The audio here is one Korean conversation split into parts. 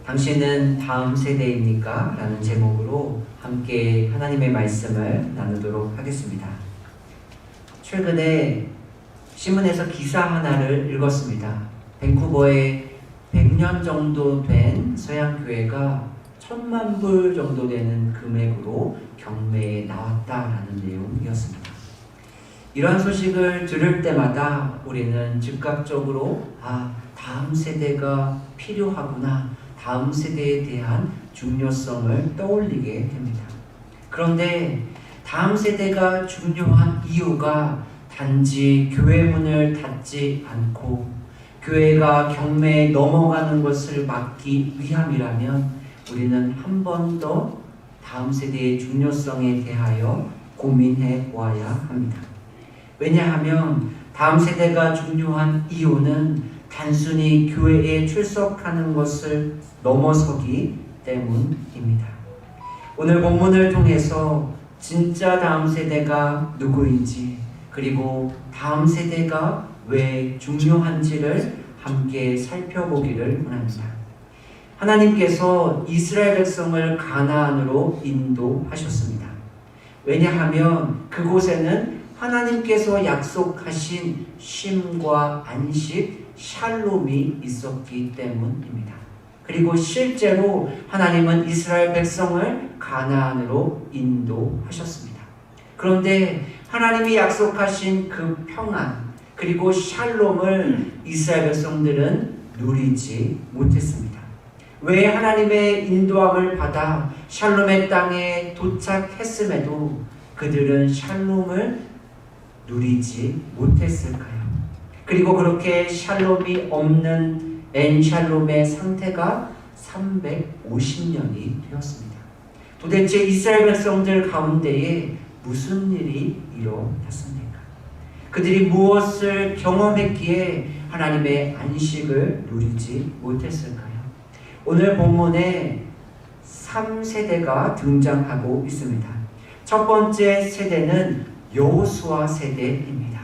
당신은 다음 세대입니까? 라는 제목으로 함께 하나님의 말씀을 나누도록 하겠습니다. 최근에 신문에서 기사 하나를 읽었습니다. 밴쿠버에 100년 정도 된 서양교회가 1000만 불 정도 되는 금액으로 경매에 나왔다라는 내용이었습니다. 이러한 소식을 들을 때마다 우리는 즉각적으로 다음 세대가 필요하구나, 다음 세대에 대한 중요성을 떠올리게 됩니다. 그런데 다음 세대가 중요한 이유가 단지 교회 문을 닫지 않고 교회가 경매에 넘어가는 것을 막기 위함이라면 우리는 한 번 더 다음 세대의 중요성에 대하여 고민해 보아야 합니다. 왜냐하면 다음 세대가 중요한 이유는 단순히 교회에 출석하는 것을 넘어서기 때문입니다. 오늘 본문을 통해서 진짜 다음 세대가 누구인지, 그리고 다음 세대가 왜 중요한지를 함께 살펴보기를 원합니다. 하나님께서 이스라엘 백성을 가나안으로 인도하셨습니다. 왜냐하면 그곳에는 하나님께서 약속하신 쉼과 안식, 샬롬이 있었기 때문입니다. 그리고 실제로 하나님은 이스라엘 백성을 가나안으로 인도하셨습니다. 그런데 하나님이 약속하신 그 평안, 그리고 샬롬을 이스라엘 백성들은 누리지 못했습니다. 왜 하나님의 인도함을 받아 샬롬의 땅에 도착했음에도 그들은 샬롬을 누리지 못했을까요? 그리고 그렇게 샬롬이 없는 엔샬롬의 상태가 350년이 되었습니다. 도대체 이스라엘 백성들 가운데에 무슨 일이 일어났습니까? 그들이 무엇을 경험했기에 하나님의 안식을 누리지 못했을까요? 오늘 본문에 3세대가 등장하고 있습니다. 첫 번째 세대는 여호수아 세대입니다.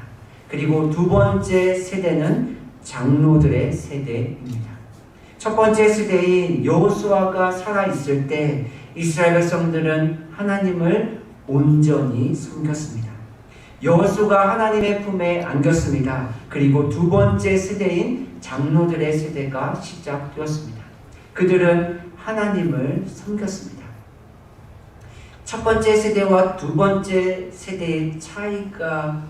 그리고 두 번째 세대는 장로들의 세대입니다. 첫 번째 세대인 여호수아가 살아있을 때 이스라엘 백성들은 하나님을 온전히 섬겼습니다. 여호수아가 하나님의 품에 안겼습니다. 그리고 두 번째 세대인 장로들의 세대가 시작되었습니다. 그들은 하나님을 섬겼습니다. 첫 번째 세대와 두 번째 세대의 차이가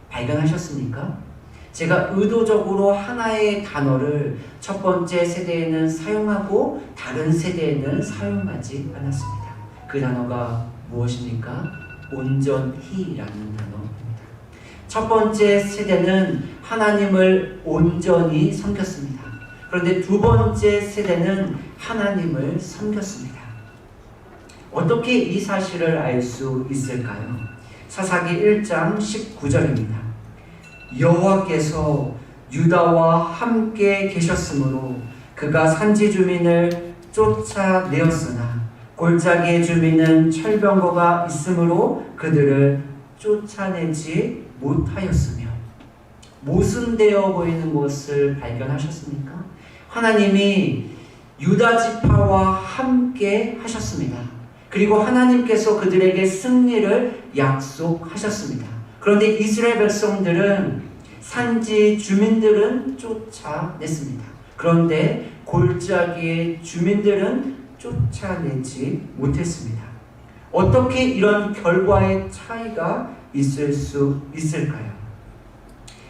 발견하셨습니까? 제가 의도적으로 하나의 단어를 첫 번째 세대에는 사용하고 다른 세대에는 사용하지 않았습니다. 그 단어가 무엇입니까? 온전히라는 단어입니다. 첫 번째 세대는 하나님을 온전히 섬겼습니다. 그런데 두 번째 세대는 하나님을 섬겼습니다. 어떻게 이 사실을 알 수 있을까요? 사사기 1장 19절입니다. 여호와께서 유다와 함께 계셨으므로 그가 산지 주민을 쫓아내었으나 골짜기의 주민은 철병거가 있으므로 그들을 쫓아내지 못하였으며, 모순되어 보이는 것을 발견하셨습니까? 하나님이 유다 지파와 함께 하셨습니다. 그리고 하나님께서 그들에게 승리를 약속하셨습니다. 그런데 이스라엘 백성들은, 산지 주민들은 쫓아냈습니다. 그런데 골짜기의 주민들은 쫓아내지 못했습니다. 어떻게 이런 결과의 차이가 있을 수 있을까요?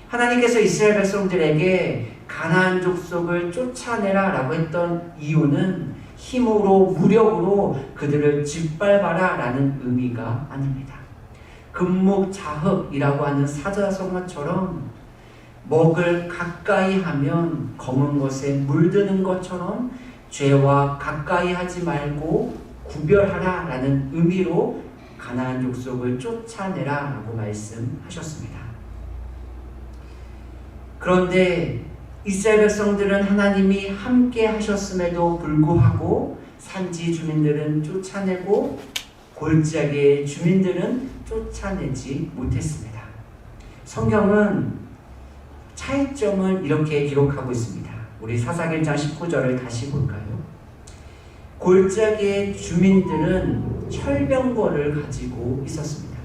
하나님께서 이스라엘 백성들에게 가나안 족속을 쫓아내라 라고 했던 이유는 힘으로, 무력으로 그들을 짓밟아라 라는 의미가 아닙니다. 금묵자흑이라고 하는 사자성어처럼 먹을 가까이 하면 검은 것에 물드는 것처럼 죄와 가까이 하지 말고 구별하라 라는 의미로 가나안 족속을 쫓아내라 라고 말씀하셨습니다. 그런데 이스라엘 백성들은 하나님이 함께 하셨음에도 불구하고 산지 주민들은 쫓아내고 골짜기의 주민들은 쫓아내지 못했습니다. 성경은 차이점을 이렇게 기록하고 있습니다. 우리 사사기 1장 19절을 다시 볼까요? 골짜기의 주민들은 철병거를 가지고 있었습니다.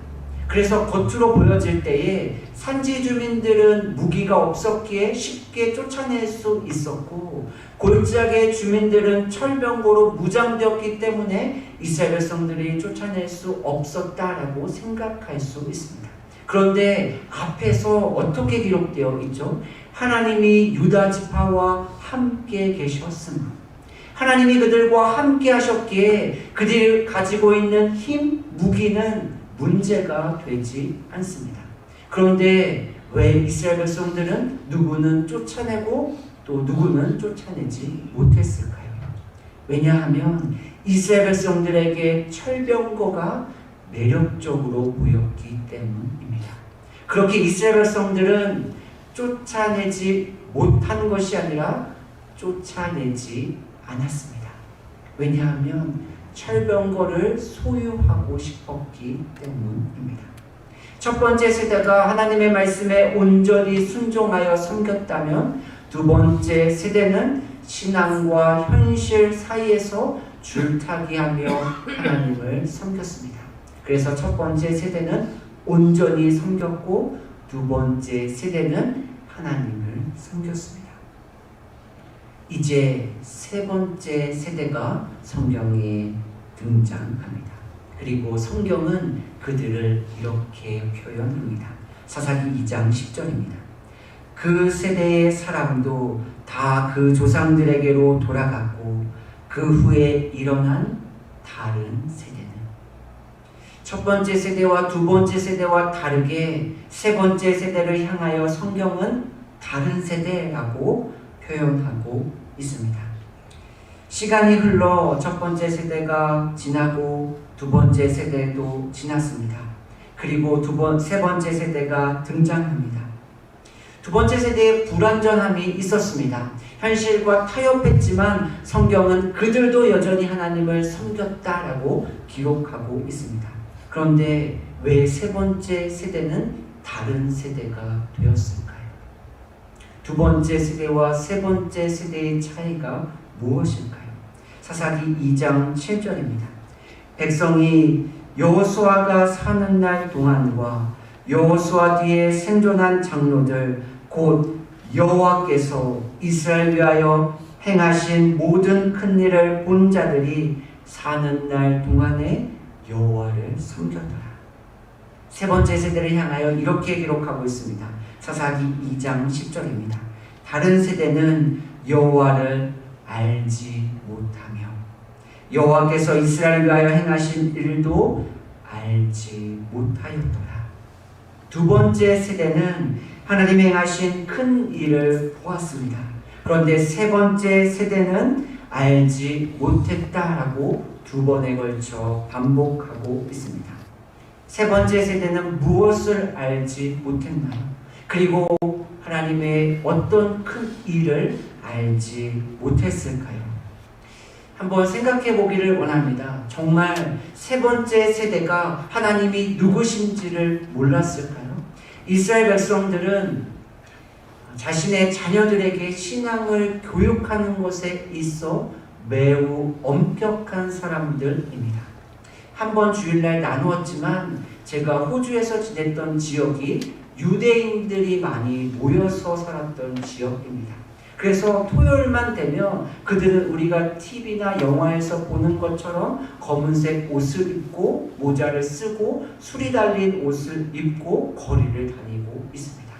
그래서 겉으로 보여질 때에 산지 주민들은 무기가 없었기에 쉽게 쫓아낼 수 있었고, 골짜기의 주민들은 철병거로 무장되었기 때문에 이스라엘 백성들이 쫓아낼 수 없었다라고 생각할 수 있습니다. 그런데 앞에서 어떻게 기록되어 있죠? 하나님이 유다 지파와 함께 계셨으므로, 하나님이 그들과 함께 하셨기에 그들이 가지고 있는 힘, 무기는 문제가 되지 않습니다. 그런데 왜 이스라엘 백성들은 누구는 쫓아내고 또 누구는 쫓아내지 못했을까요? 왜냐하면 이스라엘 백성들에게 철병거가 매력적으로 보였기 때문입니다. 그렇게 이스라엘 백성들은 쫓아내지 못한 것이 아니라 쫓아내지 않았습니다. 왜냐하면 철병거를 소유하고 싶었기 때문입니다. 첫 번째 세대가 하나님의 말씀에 온전히 순종하여 섬겼다면, 두 번째 세대는 신앙과 현실 사이에서 줄타기하며 하나님을 섬겼습니다. 그래서 첫 번째 세대는 온전히 섬겼고, 두 번째 세대는 하나님을 섬겼습니다. 이제 세 번째 세대가 성경에 등장합니다. 그리고 성경은 그들을 이렇게 표현합니다. 사사기 2장 10절입니다. 그 세대의 사람도 다 그 조상들에게로 돌아갔고, 그 후에 일어난 다른 세대는, 첫 번째 세대와 두 번째 세대와 다르게 세 번째 세대를 향하여 성경은 다른 세대라고 표현하고 있습니다. 시간이 흘러 첫 번째 세대가 지나고 두 번째 세대도 지났습니다. 그리고 세 번째 세대가 등장합니다. 두 번째 세대에 불완전함이 있었습니다. 현실과 타협했지만 성경은 그들도 여전히 하나님을 섬겼다라고 기록하고 있습니다. 그런데 왜 세 번째 세대는 다른 세대가 되었을까요? 두 번째 세대와 세 번째 세대의 차이가 무엇일까요? 사사기 2장 7절입니다. 백성이 여호수아가 사는 날 동안과 여호수아 뒤에 생존한 장로들 곧 여호와께서 이스라엘 위하여 행하신 모든 큰 일을 본 자들이 사는 날 동안에 여호와를 섬겼더라. 세 번째 세대를 향하여 이렇게 기록하고 있습니다. 사사기 2장 10절입니다. 다른 세대는 여호와를 알지 못하며 여호와께서 이스라엘 위하여 행하신 일도 알지 못하였더라. 두 번째 세대는 하나님이 행하신 큰 일을 보았습니다. 그런데 세 번째 세대는 알지 못했다라고 두 번에 걸쳐 반복하고 있습니다. 세 번째 세대는 무엇을 알지 못했나요? 그리고 하나님의 어떤 큰 일을 알지 못했을까요? 한번 생각해 보기를 원합니다. 정말 세 번째 세대가 하나님이 누구신지를 몰랐을까요? 이스라엘 백성들은 자신의 자녀들에게 신앙을 교육하는 것에 있어 매우 엄격한 사람들입니다. 한번 주일날 나누었지만 제가 호주에서 지냈던 지역이 유대인들이 많이 모여서 살았던 지역입니다. 그래서 토요일만 되면 그들은 우리가 TV나 영화에서 보는 것처럼 검은색 옷을 입고 모자를 쓰고 술이 달린 옷을 입고 거리를 다니고 있습니다.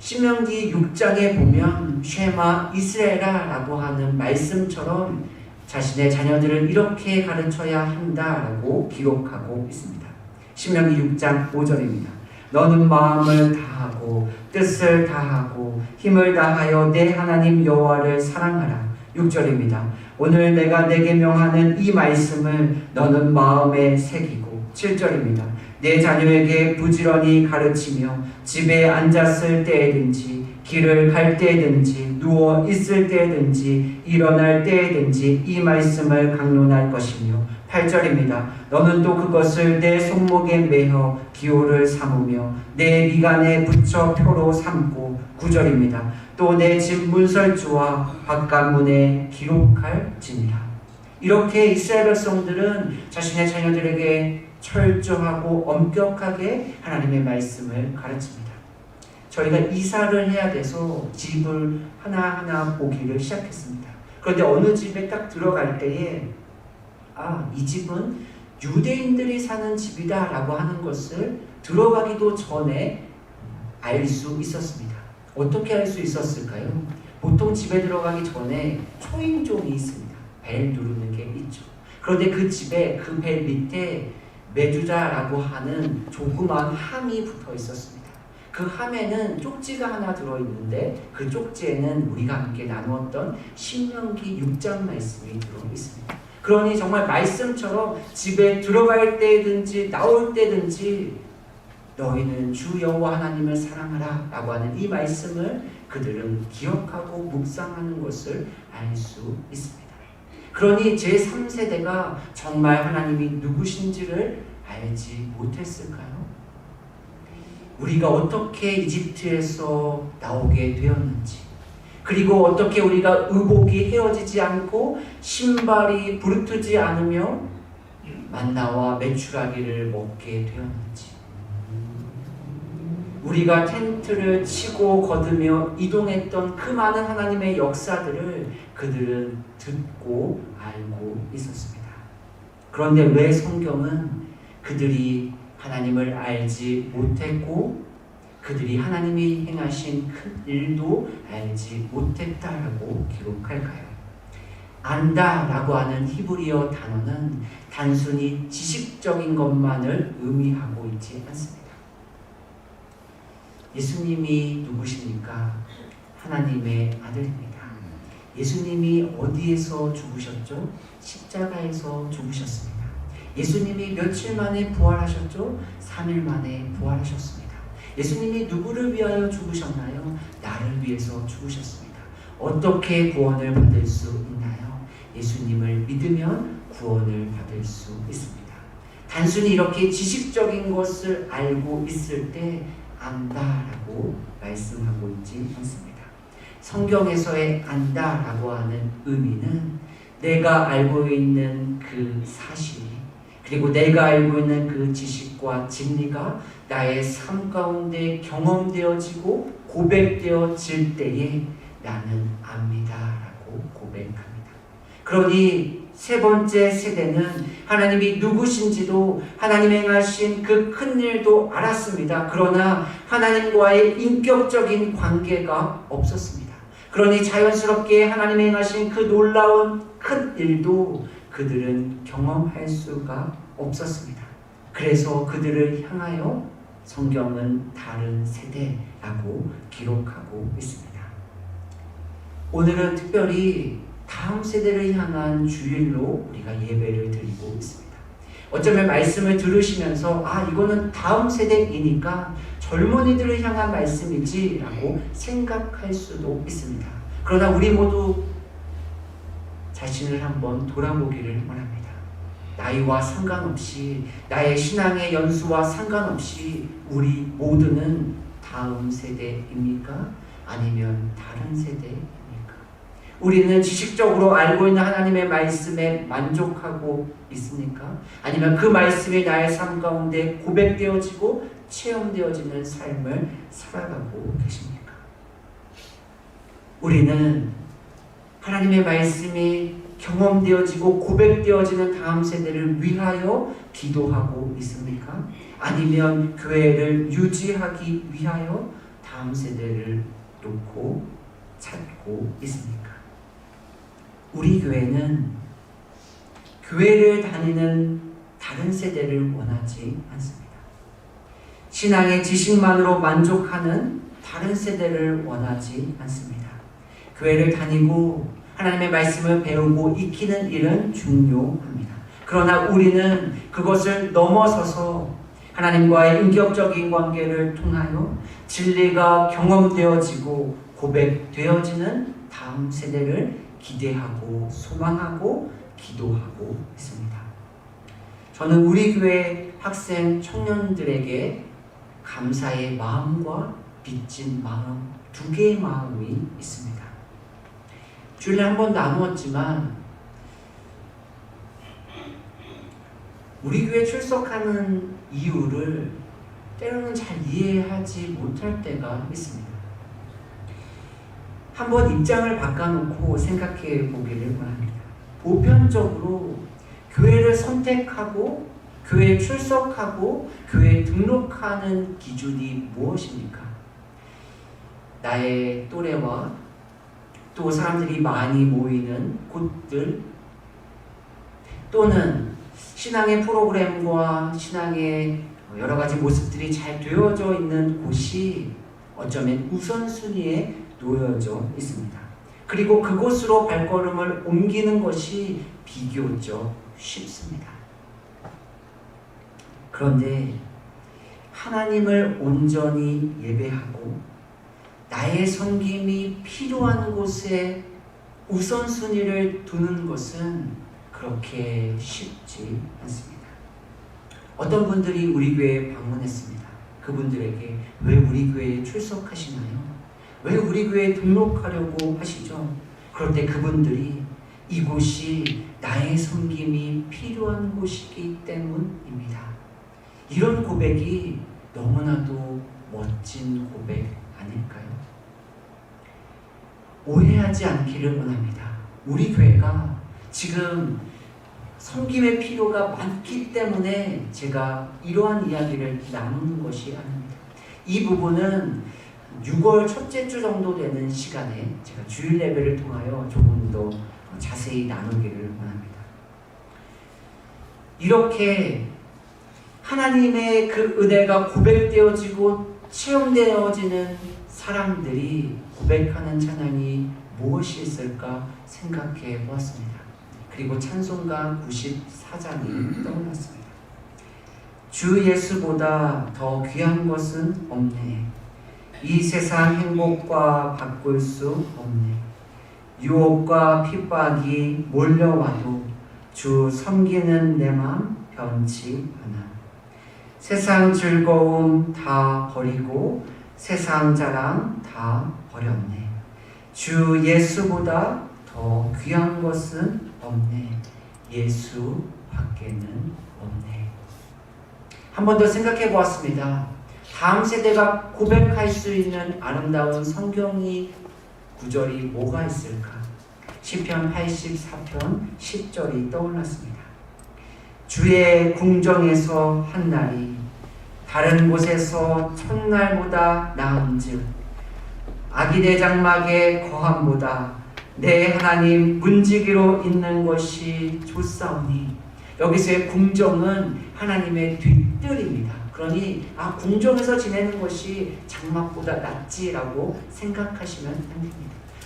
신명기 6장에 보면 쉐마 이스라엘아라고 하는 말씀처럼 자신의 자녀들을 이렇게 가르쳐야 한다라고 기록하고 있습니다. 신명기 6장 5절입니다. 너는 마음을 다하고 뜻을 다하고 힘을 다하여 내 하나님 여호와를 사랑하라. 6절입니다. 오늘 내가 내게 명하는 이 말씀을 너는 마음에 새기고. 7절입니다. 내 자녀에게 부지런히 가르치며 집에 앉았을 때에든지 길을 갈 때든지 누워 있을 때든지 일어날 때든지 이 말씀을 강론할 것이며. 8절입니다. 너는 또 그것을 내 손목에 매어 기호를 삼으며 내 미간에 붙여 표로 삼고. 9절입니다. 또 내 집 문설주와 바깥문에 기록할지니라. 이렇게 이스라엘 백성들은 자신의 자녀들에게 철저하고 엄격하게 하나님의 말씀을 가르칩니다. 저희가 이사를 해야 돼서 집을 하나하나 보기를 시작했습니다. 그런데 어느 집에 딱 들어갈 때에 이 집은 유대인들이 사는 집이다 라고 하는 것을 들어가기도 전에 알 수 있었습니다. 어떻게 알 수 있었을까요? 보통 집에 들어가기 전에 초인종이 있습니다. 벨 누르는 게 있죠. 그런데 그 집에 그 벨 밑에 메두자라고 하는 조그만 함이 붙어 있었습니다. 그 함에는 쪽지가 하나 들어있는데 그 쪽지에는 우리가 함께 나누었던 신명기 6장 말씀이 들어있습니다. 그러니 정말 말씀처럼 집에 들어갈 때든지 나올 때든지 너희는 주 여호와 하나님을 사랑하라 라고 하는 이 말씀을 그들은 기억하고 묵상하는 것을 알 수 있습니다. 그러니 제3세대가 정말 하나님이 누구신지를 알지 못했을까요? 우리가 어떻게 이집트에서 나오게 되었는지, 그리고 어떻게 우리가 의복이 헤어지지 않고 신발이 부르트지 않으며 만나와 메추라기를 먹게 되었는지, 우리가 텐트를 치고 거두며 이동했던 그 많은 하나님의 역사들을 그들은 듣고 알고 있었습니다. 그런데 왜 성경은 그들이 하나님을 알지 못했고 그들이 하나님이 행하신 큰 일도 알지 못했다라고 기록할까요? 안다라고 하는 히브리어 단어는 단순히 지식적인 것만을 의미하고 있지 않습니다. 예수님이 누구십니까? 하나님의 아들입니다. 예수님이 어디에서 죽으셨죠? 십자가에서 죽으셨습니다. 예수님이 며칠 만에 부활하셨죠? 3일 만에 부활하셨습니다. 예수님이 누구를 위하여 죽으셨나요? 나를 위해서 죽으셨습니다. 어떻게 구원을 받을 수 있나요? 예수님을 믿으면 구원을 받을 수 있습니다. 단순히 이렇게 지식적인 것을 알고 있을 때 안다라고 말씀하고 있지 않습니다. 성경에서의 안다라고 하는 의미는 내가 알고 있는 그 사실, 그리고 내가 알고 있는 그 지식과 진리가 나의 삶 가운데 경험되어지고 고백되어질 때에 나는 압니다라고 고백합니다. 그러니 세 번째 세대는 하나님이 누구신지도 하나님 행하신 그 큰 일도 알았습니다. 그러나 하나님과의 인격적인 관계가 없었습니다. 그러니 자연스럽게 하나님 행하신 그 놀라운 큰 일도 그들은 경험할 수가 없었습니다. 그래서 그들을 향하여 성경은 다른 세대라고 기록하고 있습니다. 오늘은 특별히 다음 세대를 향한 주일로 우리가 예배를 드리고 있습니다. 어쩌면 말씀을 들으시면서 이거는 다음 세대이니까 젊은이들을 향한 말씀이지라고 생각할 수도 있습니다. 그러나 우리 모두 자신을 한번 돌아보기를 원합니다. 나이와 상관없이, 나의 신앙의 연수와 상관없이 우리 모두는 다음 세대입니까? 아니면 다른 세대입니까? 우리는 지식적으로 알고 있는 하나님의 말씀에 만족하고 있습니까? 아니면 그 말씀이 나의 삶 가운데 고백되어지고 체험되어지는 삶을 살아가고 계십니까? 우리는 하나님의 말씀이 경험되어지고 고백되어지는 다음 세대를 위하여 기도하고 있습니까? 아니면 교회를 유지하기 위하여 다음 세대를 놓고 찾고 있습니까? 우리 교회는 교회를 다니는 다른 세대를 원하지 않습니다. 신앙의 지식만으로 만족하는 다른 세대를 원하지 않습니다. 교회를 다니고 하나님의 말씀을 배우고 익히는 일은 중요합니다. 그러나 우리는 그것을 넘어서서 하나님과의 인격적인 관계를 통하여 진리가 경험되어지고 고백되어지는 다음 세대를 기대하고 소망하고 기도하고 있습니다. 저는 우리 교회 학생 청년들에게 감사의 마음과 빚진 마음, 두 개의 마음이 있습니다. 주일에 한번 나누었지만 우리 교회 출석하는 이유를 때로는 잘 이해하지 못할 때가 있습니다. 한번 입장을 바꿔놓고 생각해 보기를 원합니다. 보편적으로 교회를 선택하고 교회에 출석하고 교회에 등록하는 기준이 무엇입니까? 나의 또래와 또 사람들이 많이 모이는 곳들, 또는 신앙의 프로그램과 신앙의 여러 가지 모습들이 잘 되어져 있는 곳이 어쩌면 우선순위에 놓여져 있습니다. 그리고 그곳으로 발걸음을 옮기는 것이 비교적 쉽습니다. 그런데 하나님을 온전히 예배하고 나의 섬김이 필요한 곳에 우선순위를 두는 것은 그렇게 쉽지 않습니다. 어떤 분들이 우리 교회에 방문했습니다. 그분들에게 왜 우리 교회에 출석하시나요? 왜 우리 교회에 등록하려고 하시죠? 그럴 때 그분들이 이곳이 나의 섬김이 필요한 곳이기 때문입니다. 이런 고백이 너무나도 멋진 고백 아닐까요? 오해하지 않기를 원합니다. 우리 교회가 지금 섬김의 필요가 많기 때문에 제가 이러한 이야기를 나누는 것이 아닙니다. 이 부분은 6월 첫째 주 정도 되는 시간에 제가 주일 예배를 통하여 조금 더 자세히 나누기를 원합니다. 이렇게 하나님의 그 은혜가 고백되어지고 체험되어지는 사람들이 고백하는 찬양이 무엇이 있을까 생각해 보았습니다. 그리고 찬송가 94장이 떠올랐습니다. 주 예수보다 더 귀한 것은 없네. 이 세상 행복과 바꿀 수 없네. 유혹과 핍박이 몰려와도 주 섬기는 내 맘 변치 않아. 세상 즐거움 다 버리고 세상 자랑 다 버렸네. 주 예수보다 더 귀한 것은 없네. 예수 밖에는 없네. 한 번 더 생각해 보았습니다. 다음 세대가 고백할 수 있는 아름다운 성경이 구절이 뭐가 있을까? 시편 84편 10절이 떠올랐습니다. 주의 궁정에서 한 날이 다른 곳에서 첫날보다 나은즉 아기네 장막의 거함보다 내 하나님 문지기로 있는 것이 좋사오니. 여기서의 궁정은 하나님의 뒤뜰입니다. 그러니 궁정에서 지내는 것이 장막보다 낫지라고 생각하시면 안 됩니다.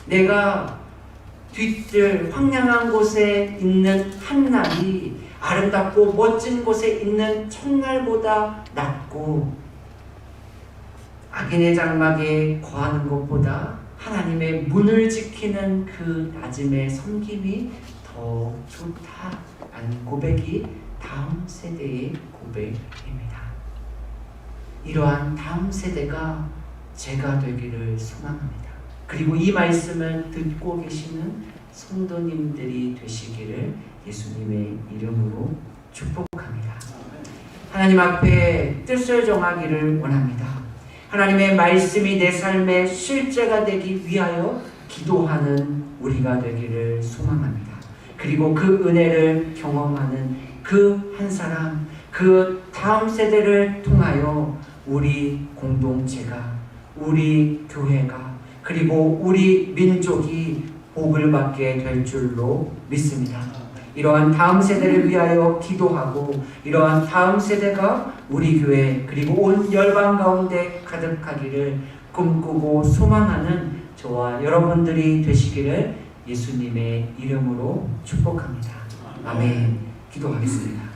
내가 뒤뜰 황량한 곳에 있는 한날이 아름답고 멋진 곳에 있는 첫날보다 낫고, 악인의 장막에 거하는 것보다 하나님의 문을 지키는 그 낮음의 섬김이 더 좋다라는 고백이 다음 세대의 고백입니다. 이러한 다음 세대가 제가 되기를 소망합니다. 그리고 이 말씀을 듣고 계시는 성도님들이 되시기를 예수님의 이름으로 축복합니다. 하나님 앞에 뜻을 정하기를 원합니다. 하나님의 말씀이 내 삶의 실제가 되기 위하여 기도하는 우리가 되기를 소망합니다. 그리고 그 은혜를 경험하는 그 한 사람, 그 다음 세대를 통하여 우리 공동체가, 우리 교회가, 그리고 우리 민족이 복을 받게 될 줄로 믿습니다. 이러한 다음 세대를 위하여 기도하고 이러한 다음 세대가 우리 교회 그리고 온 열방 가운데 가득하기를 꿈꾸고 소망하는 저와 여러분들이 되시기를 예수님의 이름으로 축복합니다. 아멘. 기도하겠습니다.